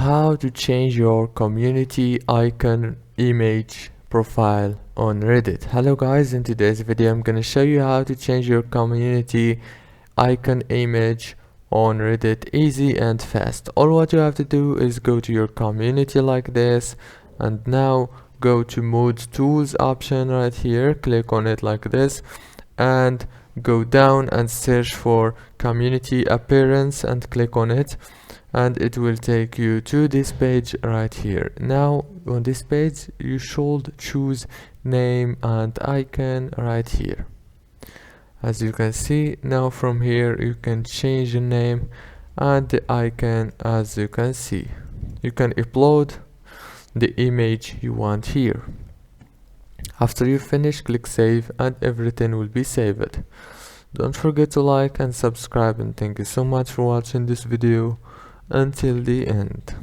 how to change your community icon image profile on Reddit. Hello guys, in today's video I'm gonna show you how to change your community icon image on Reddit easy and fast. All what you have to do is go to your community like this, and now go to Mode Tools option right here, click on it like this, and go down and search for community appearance and click on it, and it will take you to this page right here. Now on this page you should choose name and icon right here. As you can see, now from here you can change the name and the icon. As you can see, you can upload the image you want here. After you finish, click save and everything will be saved. Don't forget to like and subscribe, and thank you so much for watching this video until the end.